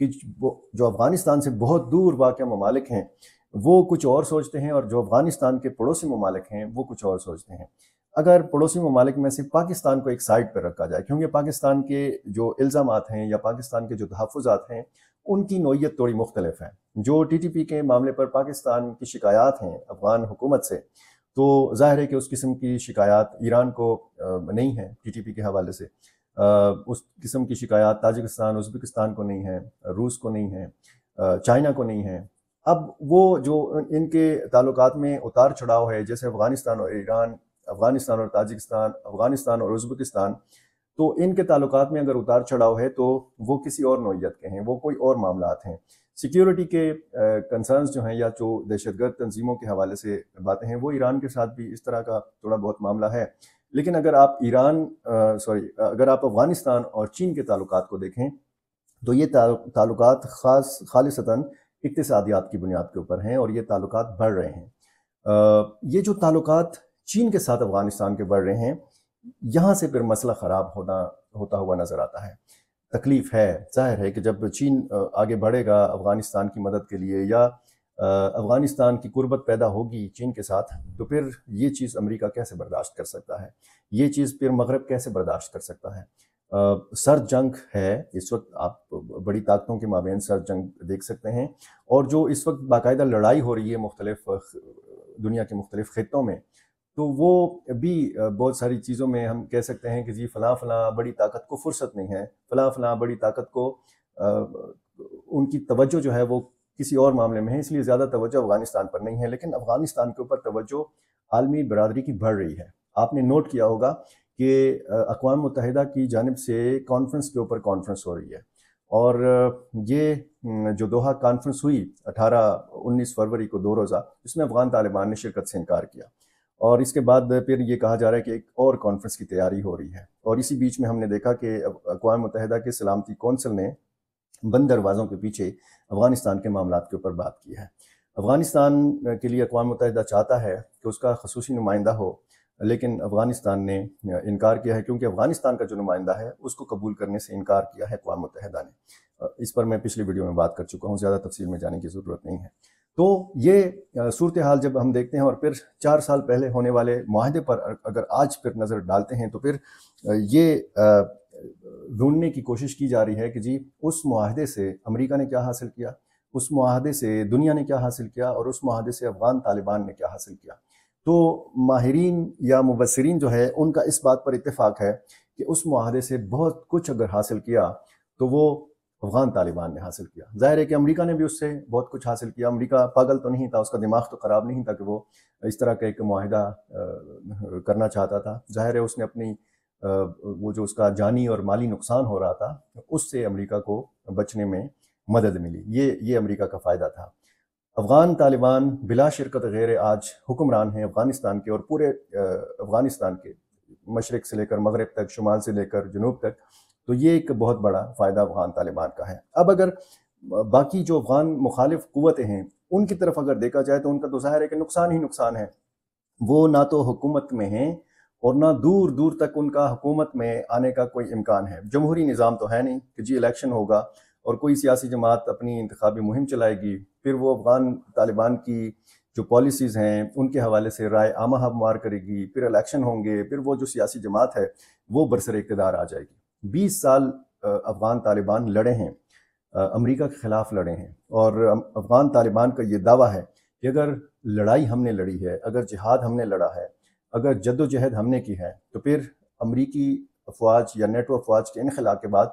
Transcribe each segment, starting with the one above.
کہ جو افغانستان سے بہت دور واقع ممالک ہیں وہ کچھ اور سوچتے ہیں، اور جو افغانستان کے پڑوسی ممالک ہیں وہ کچھ اور سوچتے ہیں۔ اگر پڑوسی ممالک میں سے پاکستان کو ایک سائڈ پر رکھا جائے، کیونکہ پاکستان کے جو الزامات ہیں یا پاکستان کے جو تحفظات ہیں ان کی نوعیت تھوڑی مختلف ہے۔ جو ٹی ٹی پی کے معاملے پر پاکستان کی شکایات ہیں افغان حکومت سے، تو ظاہر ہے کہ اس قسم کی شکایات ایران کو نہیں ہیں ٹی ٹی پی کے حوالے سے، اس قسم کی شکایات تاجکستان، ازبکستان کو نہیں ہے، روس کو نہیں ہے، چائنا کو نہیں ہے۔ اب وہ جو ان کے تعلقات میں اتار چڑھاؤ ہے، جیسے افغانستان اور ایران، افغانستان اور تاجکستان، افغانستان اور ازبکستان، تو ان کے تعلقات میں اگر اتار چڑھاؤ ہے تو وہ کسی اور نوعیت کے ہیں، وہ کوئی اور معاملات ہیں۔ سیکیورٹی کے کنسرنز جو ہیں یا جو دہشت گرد تنظیموں کے حوالے سے باتیں ہیں، وہ ایران کے ساتھ بھی اس طرح کا تھوڑا بہت معاملہ ہے۔ لیکن اگر آپ افغانستان اور چین کے تعلقات کو دیکھیں تو یہ تعلقات خالصتاً اقتصادیات کی بنیاد کے اوپر ہیں، اور یہ تعلقات بڑھ رہے ہیں۔ یہ جو تعلقات چین کے ساتھ افغانستان کے بڑھ رہے ہیں، یہاں سے پھر مسئلہ خراب ہوتا ہوا نظر آتا ہے۔ تکلیف ہے، ظاہر ہے کہ جب چین آگے بڑھے گا افغانستان کی مدد کے لیے، یا افغانستان کی قربت پیدا ہوگی چین کے ساتھ، تو پھر یہ چیز امریکہ کیسے برداشت کر سکتا ہے، یہ چیز پھر مغرب کیسے برداشت کر سکتا ہے۔ سرد جنگ ہے اس وقت، آپ بڑی طاقتوں کے مابین سرد جنگ دیکھ سکتے ہیں، اور جو اس وقت باقاعدہ لڑائی ہو رہی ہے مختلف دنیا کے مختلف خطوں میں، تو وہ بھی بہت ساری چیزوں میں ہم کہہ سکتے ہیں کہ جی فلاں فلاں بڑی طاقت کو فرصت نہیں ہے، فلاں فلاں بڑی طاقت کو ان کی توجہ جو ہے وہ کسی اور معاملے میں ہے، اس لیے زیادہ توجہ افغانستان پر نہیں ہے۔ لیکن افغانستان کے اوپر توجہ عالمی برادری کی بڑھ رہی ہے۔ آپ نے نوٹ کیا ہوگا کہ اقوام متحدہ کی جانب سے کانفرنس کے اوپر کانفرنس ہو رہی ہے، اور یہ جو دوحہ کانفرنس ہوئی 18-19 فروری کو 2 روزہ، اس میں افغان طالبان نے شرکت سے انکار کیا، اور اس کے بعد پھر یہ کہا جا رہا ہے کہ ایک اور کانفرنس کی تیاری ہو رہی ہے۔ اور اسی بیچ میں ہم نے دیکھا کہ اقوام متحدہ کے سلامتی کونسل نے بند دروازوں کے پیچھے افغانستان کے معاملات کے اوپر بات کی ہے۔ افغانستان کے لیے اقوام متحدہ چاہتا ہے کہ اس کا خصوصی نمائندہ ہو، لیکن افغانستان نے انکار کیا ہے، کیونکہ افغانستان کا جو نمائندہ ہے اس کو قبول کرنے سے انکار کیا ہے اقوام متحدہ نے۔ اس پر میں پچھلی ویڈیو میں بات کر چکا ہوں، زیادہ تفصیل میں جانے کی ضرورت نہیں ہے۔ تو یہ صورتحال جب ہم دیکھتے ہیں، اور پھر 4 سال پہلے ہونے والے معاہدے پر اگر آج پھر نظر ڈالتے ہیں، تو پھر یہ ڈھونڈنے کی کوشش کی جا رہی ہے کہ جی اس معاہدے سے امریکہ نے کیا حاصل کیا، اس معاہدے سے دنیا نے کیا حاصل کیا، اور اس معاہدے سے افغان طالبان نے کیا حاصل کیا۔ تو ماہرین یا مبصرین جو ہے ان کا اس بات پر اتفاق ہے کہ اس معاہدے سے بہت کچھ اگر حاصل کیا تو وہ افغان طالبان نے حاصل کیا۔ ظاہر ہے کہ امریکہ نے بھی اس سے بہت کچھ حاصل کیا۔ امریکہ پاگل تو نہیں تھا، اس کا دماغ تو خراب نہیں تھا کہ وہ اس طرح کا ایک معاہدہ کرنا چاہتا تھا۔ ظاہر ہے اس نے اپنی وہ جو اس کا جانی اور مالی نقصان ہو رہا تھا، اس سے امریکہ کو بچنے میں مدد ملی، یہ امریکہ کا فائدہ تھا۔ افغان طالبان بلا شرکت غیر آج حکمران ہیں افغانستان کے، اور پورے افغانستان کے مشرق سے لے کر مغرب تک، شمال سے لے کر جنوب تک۔ تو یہ ایک بہت بڑا فائدہ افغان طالبان کا ہے۔ اب اگر باقی جو افغان مخالف قوتیں ہیں ان کی طرف اگر دیکھا جائے تو ان کا تو ظاہر ہے کہ نقصان ہی نقصان ہے۔ وہ نہ تو حکومت میں ہیں، اور نہ دور دور تک ان کا حکومت میں آنے کا کوئی امکان ہے۔ جمہوری نظام تو ہے نہیں کہ جی الیکشن ہوگا اور کوئی سیاسی جماعت اپنی انتخابی مہم چلائے گی، پھر وہ افغان طالبان کی جو پالیسیز ہیں ان کے حوالے سے رائے عامہ ہموار کرے گی، پھر الیکشن ہوں گے، پھر وہ جو سیاسی جماعت ہے وہ برسر اقتدار آ جائے گی۔ 20 سال افغان طالبان لڑے ہیں، امریکہ کے خلاف لڑے ہیں، اور افغان طالبان کا یہ دعویٰ ہے کہ اگر لڑائی ہم نے لڑی ہے، اگر جہاد ہم نے لڑا ہے، اگر جد و جہد ہم نے کی ہے، تو پھر امریکی افواج یا نیٹو افواج کے انخلا کے بعد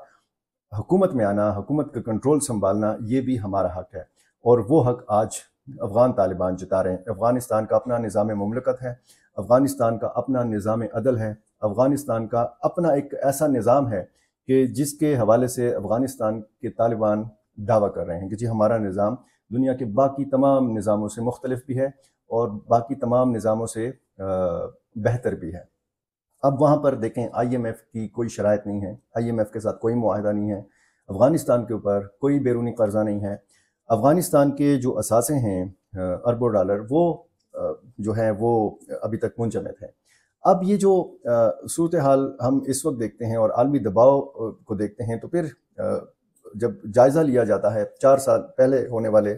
حکومت میں آنا، حکومت کا کنٹرول سنبھالنا، یہ بھی ہمارا حق ہے، اور وہ حق آج افغان طالبان جتا رہے ہیں۔ افغانستان کا اپنا نظام مملکت ہے، افغانستان کا اپنا نظام عدل ہے، افغانستان کا اپنا ایک ایسا نظام ہے کہ جس کے حوالے سے افغانستان کے طالبان دعویٰ کر رہے ہیں کہ جی ہمارا نظام دنیا کے باقی تمام نظاموں سے مختلف بھی ہے، اور باقی تمام نظاموں سے بہتر بھی ہے۔ اب وہاں پر دیکھیں IMF کی کوئی شرائط نہیں ہے، IMF کے ساتھ کوئی معاہدہ نہیں ہے، افغانستان کے اوپر کوئی بیرونی قرضہ نہیں ہے۔ افغانستان کے جو اثاثے ہیں اربوں ڈالر، وہ جو ہیں وہ ابھی تک منجمد ہیں۔ اب یہ جو صورتحال ہم اس وقت دیکھتے ہیں اور عالمی دباؤ کو دیکھتے ہیں، تو پھر جب جائزہ لیا جاتا ہے 4 سال پہلے ہونے والے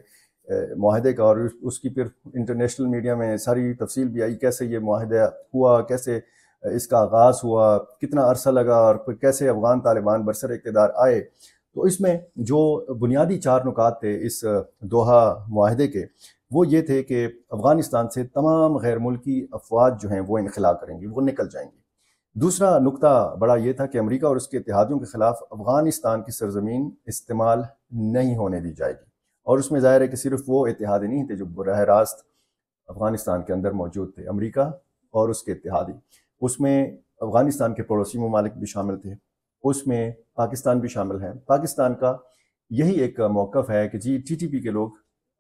معاہدے کا، اور اس کی پھر انٹرنیشنل میڈیا میں ساری تفصیل بھی آئی کیسے یہ معاہدہ ہوا، کیسے اس کا آغاز ہوا، کتنا عرصہ لگا، اور پھر کیسے افغان طالبان برسر اقتدار آئے، تو اس میں جو بنیادی 4 نکات تھے اس دوحہ معاہدے کے، وہ یہ تھے کہ افغانستان سے تمام غیر ملکی افواج جو ہیں وہ انخلا کریں گی، وہ نکل جائیں گی۔ دوسرا نقطہ بڑا یہ تھا کہ امریکہ اور اس کے اتحادیوں کے خلاف افغانستان کی سرزمین استعمال نہیں ہونے دی جائے گی، اور اس میں ظاہر ہے کہ صرف وہ اتحادی نہیں تھے جو براہ راست افغانستان کے اندر موجود تھے، امریکہ اور اس کے اتحادی، اس میں افغانستان کے پڑوسی ممالک بھی شامل تھے، اس میں پاکستان بھی شامل ہے۔ پاکستان کا یہی ایک موقف ہے کہ جی TTP کے لوگ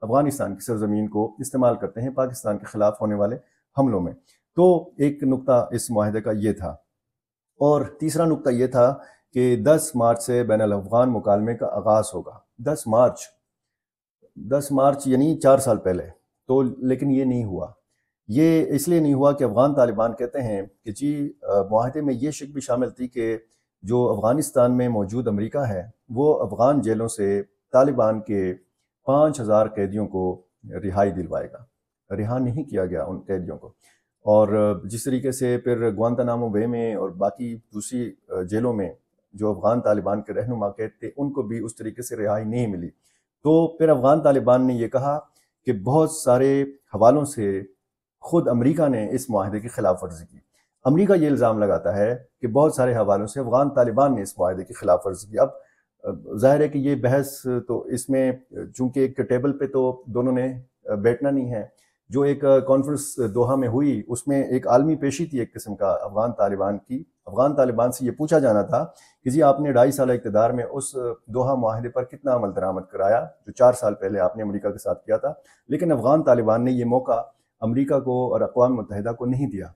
افغانستان کی سرزمین کو استعمال کرتے ہیں پاکستان کے خلاف ہونے والے حملوں میں۔ تو ایک نقطہ اس معاہدے کا یہ تھا، اور تیسرا نقطہ یہ تھا کہ 10 مارچ سے بین الافغان مکالمے کا آغاز ہوگا۔ 10 مارچ یعنی 4 سال پہلے، تو لیکن یہ نہیں ہوا۔ یہ اس لیے نہیں ہوا کہ افغان طالبان کہتے ہیں کہ جی معاہدے میں یہ شک بھی شامل تھی کہ جو افغانستان میں موجود امریکہ ہے وہ افغان جیلوں سے طالبان کے 5000 قیدیوں کو رہائی دلوائے گا۔ رہا نہیں کیا گیا ان قیدیوں کو، اور جس طریقے سے پھر گوانتانامو بے میں اور باقی دوسری جیلوں میں جو افغان طالبان کے رہنما قید تھے ان کو بھی اس طریقے سے رہائی نہیں ملی۔ تو پھر افغان طالبان نے یہ کہا کہ بہت سارے حوالوں سے خود امریکہ نے اس معاہدے کی خلاف ورزی کی۔ امریکہ یہ الزام لگاتا ہے کہ بہت سارے حوالوں سے افغان طالبان نے اس معاہدے کی خلاف ورزی کی۔ اب ظاہر ہے کہ یہ بحث تو اس میں چونکہ ایک ٹیبل پہ تو دونوں نے بیٹھنا نہیں ہے، جو ایک کانفرنس دوحہ میں ہوئی اس میں ایک عالمی پیشی تھی ایک قسم کا افغان طالبان کی۔ افغان طالبان سے یہ پوچھا جانا تھا کہ جی آپ نے 2.5 سال اقتدار میں اس دوحہ معاہدے پر کتنا عمل درآمد کرایا جو 4 سال پہلے آپ نے امریکہ کے ساتھ کیا تھا، لیکن افغان طالبان نے یہ موقع امریکہ کو اور اقوام متحدہ کو نہیں دیا۔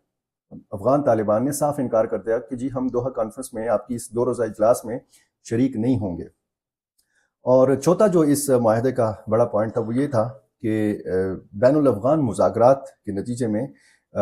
افغان طالبان نے صاف انکار کر دیا کہ جی ہم دوحہ کانفرنس میں آپ کی اس 2 روزہ اجلاس میں شریک نہیں ہوں گے۔ اور چوتھا جو اس معاہدے کا بڑا پوائنٹ تھا وہ یہ تھا کہ بین الافغان مذاکرات کے نتیجے میں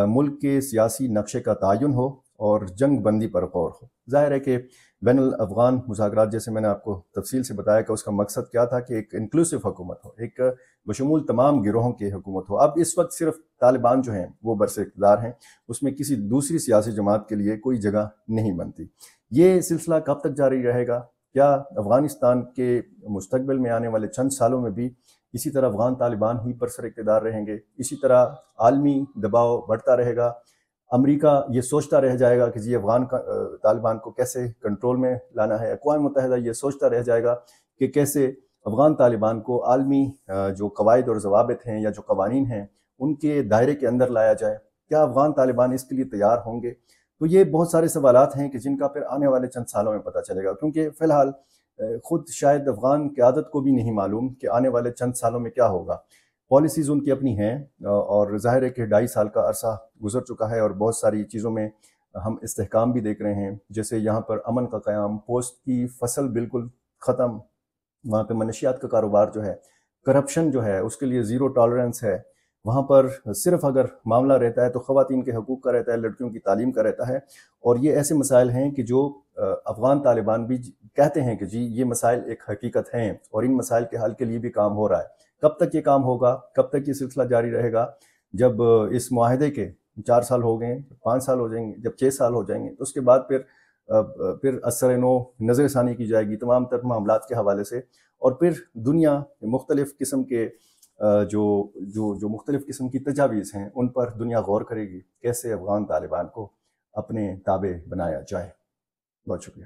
ملک کے سیاسی نقشے کا تعین ہو اور جنگ بندی پر غور ہو۔ ظاہر ہے کہ بین الافغان مذاکرات جیسے میں نے آپ کو تفصیل سے بتایا کہ اس کا مقصد کیا تھا کہ ایک انکلوسیو حکومت ہو، ایک بشمول تمام گروہوں کی حکومت ہو۔ اب اس وقت صرف طالبان جو ہیں وہ برسر اقتدار ہیں، اس میں کسی دوسری سیاسی جماعت کے لیے کوئی جگہ نہیں بنتی۔ یہ سلسلہ کب تک جاری رہے گا؟ کیا افغانستان کے مستقبل میں آنے والے چند سالوں میں بھی اسی طرح افغان طالبان ہی برسر اقتدار رہیں گے؟ اسی طرح عالمی دباؤ بڑھتا رہے گا؟ امریکہ یہ سوچتا رہ جائے گا کہ جی افغان طالبان کو کیسے کنٹرول میں لانا ہے؟ اقوام متحدہ یہ سوچتا رہ جائے گا کہ کیسے افغان طالبان کو عالمی جو قواعد اور ضوابط ہیں یا جو قوانین ہیں ان کے دائرے کے اندر لایا جائے؟ کیا افغان طالبان اس کے لیے تیار ہوں گے؟ تو یہ بہت سارے سوالات ہیں کہ جن کا پھر آنے والے چند سالوں میں پتہ چلے گا، کیونکہ فی الحال خود شاید افغان قیادت کو بھی نہیں معلوم کہ آنے والے چند سالوں میں کیا ہوگا۔ پالیسیز ان کی اپنی ہیں، اور ظاہر ہے کہ 2.5 سال کا عرصہ گزر چکا ہے اور بہت ساری چیزوں میں ہم استحکام بھی دیکھ رہے ہیں، جیسے یہاں پر امن کا قیام، پوسٹ کی فصل بالکل ختم، وہاں پہ منشیات کا کاروبار جو ہے، کرپشن جو ہے اس کے لیے 0 ٹالرنس ہے، وہاں پر صرف اگر معاملہ رہتا ہے تو خواتین کے حقوق کا رہتا ہے، لڑکیوں کی تعلیم کا رہتا ہے، اور یہ ایسے مسائل ہیں کہ جو افغان طالبان بھی کہتے ہیں کہ جی یہ مسائل ایک حقیقت ہیں اور ان مسائل کے حل کے لیے بھی کام ہو رہا ہے۔ کب تک یہ کام ہوگا؟ کب تک یہ سلسلہ جاری رہے گا؟ جب اس معاہدے کے 4 سال ہو گئے، 5 سال ہو جائیں گے، جب 6 سال ہو جائیں گے تو اس کے بعد پھر اثر نو نظر ثانی کی جائے گی تمام تر معاملات کے حوالے سے، اور پھر دنیا مختلف قسم کے جو مختلف قسم کی تجاویز ہیں ان پر دنیا غور کرے گی کیسے افغان طالبان کو اپنے تابع بنایا جائے۔ بہت شکریہ۔